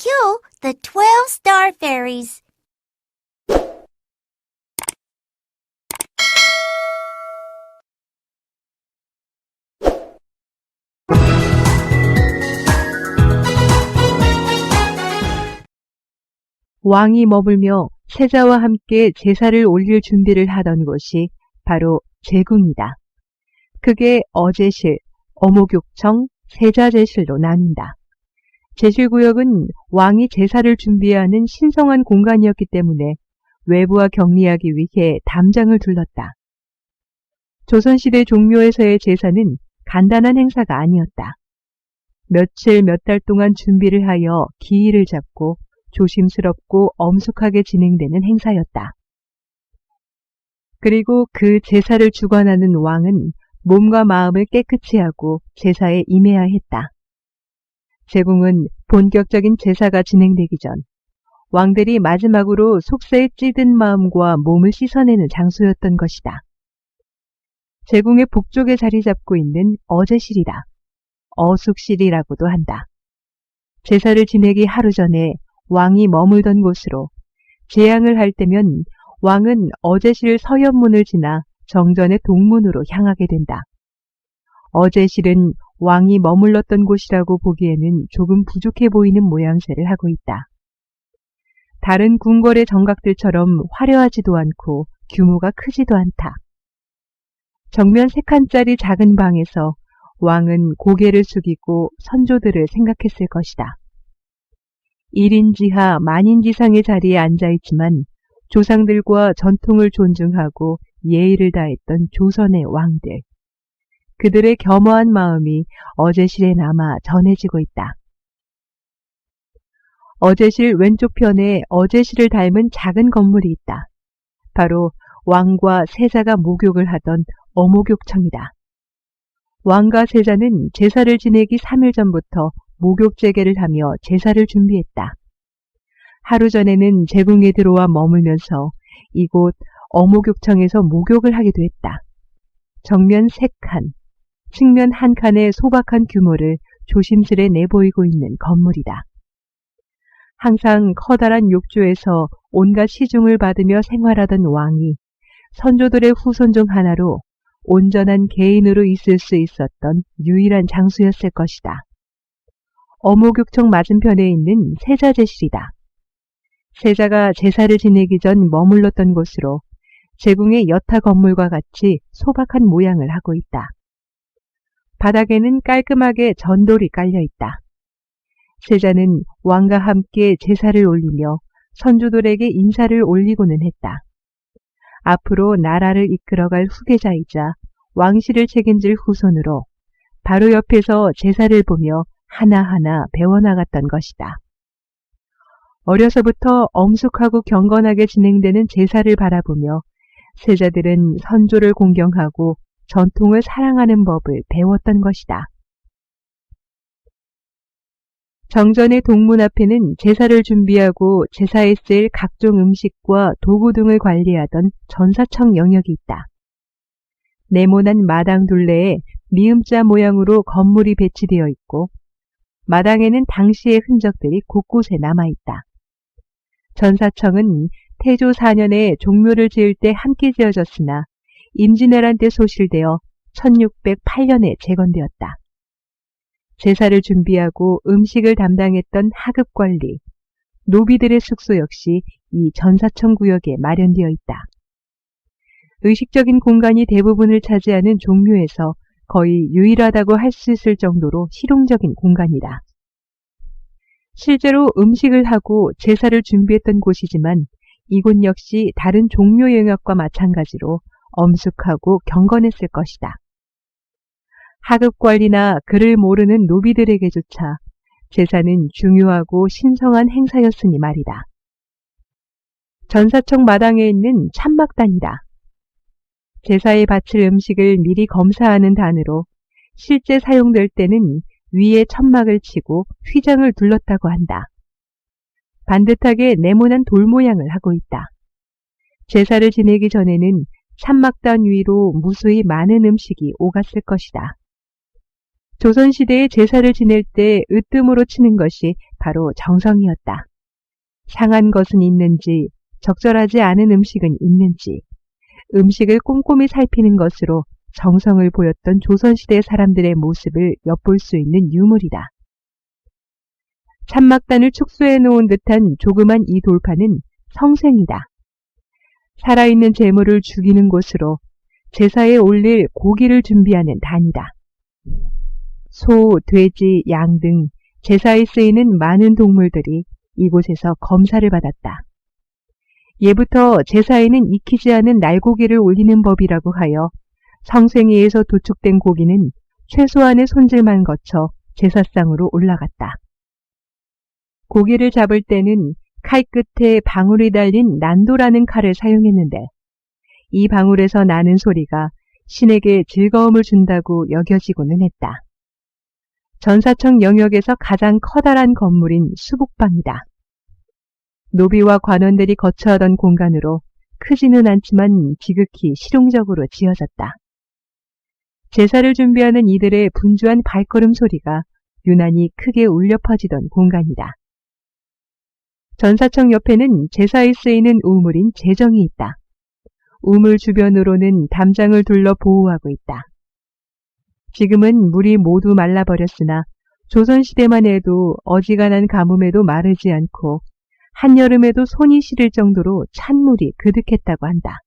kill the 12 star fairies. 왕이 머물며 세자와 함께 제사를 올릴 준비를 하던 곳이 바로 제궁이다. 크게 어제실, 어목욕청, 세자제실로 나뉜다. 제실구역은 왕이 제사를 준비하는 신성한 공간이었기 때문에 외부와 격리하기 위해 담장을 둘렀다. 조선시대 종묘에서의 제사는 간단한 행사가 아니었다. 며칠 몇 달 동안 준비를 하여 기일을 잡고 조심스럽고 엄숙하게 진행되는 행사였다. 그리고 그 제사를 주관하는 왕은 몸과 마음을 깨끗이 하고 제사에 임해야 했다. 제궁은 본격적인 제사가 진행되기 전 왕들이 마지막으로 속세에 찌든 마음과 몸을 씻어내는 장소였던 것이다. 제궁의 북쪽에 자리 잡고 있는 어제실이다. 어숙실이라고도 한다. 제사를 지내기 하루 전에 왕이 머물던 곳으로 제양을 할 때면 왕은 어제실 서현문을 지나 정전의 동문으로 향하게 된다. 어제실은 왕이 머물렀던 곳이라고 보기에는 조금 부족해 보이는 모양새를 하고 있다. 다른 궁궐의 정각들처럼 화려하지도 않고 규모가 크지도 않다. 정면 3칸짜리 작은 방에서 왕은 고개를 숙이고 선조들을 생각했을 것이다. 1인지하 만인지상의 자리에 앉아있지만 조상들과 전통을 존중하고 예의를 다했던 조선의 왕들. 그들의 겸허한 마음이 어제실에 남아 전해지고 있다. 어제실 왼쪽편에 어제실을 닮은 작은 건물이 있다. 바로 왕과 세자가 목욕을 하던 어목욕청이다. 왕과 세자는 제사를 지내기 3일 전부터 목욕제계를 하며 제사를 준비했다. 하루 전에는 제궁에 들어와 머물면서 이곳 어목욕청에서 목욕을 하기도 했다. 정면 3칸, 측면 1칸의 소박한 규모를 조심스레 내보이고 있는 건물이다. 항상 커다란 욕조에서 온갖 시중을 받으며 생활하던 왕이 선조들의 후손 중 하나로 온전한 개인으로 있을 수 있었던 유일한 장소였을 것이다. 어목욕청 맞은편에 있는 세자제실이다. 세자가 제사를 지내기 전 머물렀던 곳으로 제궁의 여타 건물과 같이 소박한 모양을 하고 있다. 바닥에는 깔끔하게 전돌이 깔려 있다. 세자는 왕과 함께 제사를 올리며 선조들에게 인사를 올리고는 했다. 앞으로 나라를 이끌어갈 후계자이자 왕실을 책임질 후손으로 바로 옆에서 제사를 보며 하나하나 배워나갔던 것이다. 어려서부터 엄숙하고 경건하게 진행되는 제사를 바라보며 세자들은 선조를 공경하고 전통을 사랑하는 법을 배웠던 것이다. 정전의 동문 앞에는 제사를 준비하고 제사에 쓰일 각종 음식과 도구 등을 관리하던 전사청 영역이 있다. 네모난 마당 둘레에 미음자 모양으로 건물이 배치되어 있고 마당에는 당시의 흔적들이 곳곳에 남아있다. 전사청은 태조 4년에 종묘를 지을 때 함께 지어졌으나 임진왜란 때 소실되어 1608년에 재건되었다. 제사를 준비하고 음식을 담당했던 하급관리, 노비들의 숙소 역시 이 전사청 구역에 마련되어 있다. 의식적인 공간이 대부분을 차지하는 종묘에서 거의 유일하다고 할 수 있을 정도로 실용적인 공간이다. 실제로 음식을 하고 제사를 준비했던 곳이지만 이곳 역시 다른 종묘 영역과 마찬가지로 엄숙하고 경건했을 것이다. 하급관리나 그를 모르는 노비들에게조차 제사는 중요하고 신성한 행사였으니 말이다. 전사청 마당에 있는 참막단이다. 제사에 바칠 음식을 미리 검사하는 단으로 실제 사용될 때는 위에 천막을 치고 휘장을 둘렀다고 한다. 반듯하게 네모난 돌 모양을 하고 있다. 제사를 지내기 전에는 참막단 위로 무수히 많은 음식이 오갔을 것이다. 조선시대에 제사를 지낼 때 으뜸으로 치는 것이 바로 정성이었다. 상한 것은 있는지, 적절하지 않은 음식은 있는지, 음식을 꼼꼼히 살피는 것으로 정성을 보였던 조선시대 사람들의 모습을 엿볼 수 있는 유물이다. 참막단을 축소해 놓은 듯한 조그만 이 돌판은 성생이다. 살아있는 재물을 죽이는 곳으로 제사에 올릴 고기를 준비하는 단이다. 소, 돼지, 양 등 제사에 쓰이는 많은 동물들이 이곳에서 검사를 받았다. 예부터 제사에는 익히지 않은 날고기를 올리는 법이라고 하여 성생이에서 도축된 고기는 최소한의 손질만 거쳐 제사상으로 올라갔다. 고기를 잡을 때는 칼 끝에 방울이 달린 난도라는 칼을 사용했는데 이 방울에서 나는 소리가 신에게 즐거움을 준다고 여겨지고는 했다. 전사청 영역에서 가장 커다란 건물인 수북방이다. 노비와 관원들이 거처하던 공간으로 크지는 않지만 지극히 실용적으로 지어졌다. 제사를 준비하는 이들의 분주한 발걸음 소리가 유난히 크게 울려 퍼지던 공간이다. 전사청 옆에는 제사에 쓰이는 우물인 제정이 있다. 우물 주변으로는 담장을 둘러 보호하고 있다. 지금은 물이 모두 말라버렸으나 조선시대만 해도 어지간한 가뭄에도 마르지 않고 한여름에도 손이 시릴 정도로 찬물이 그득했다고 한다.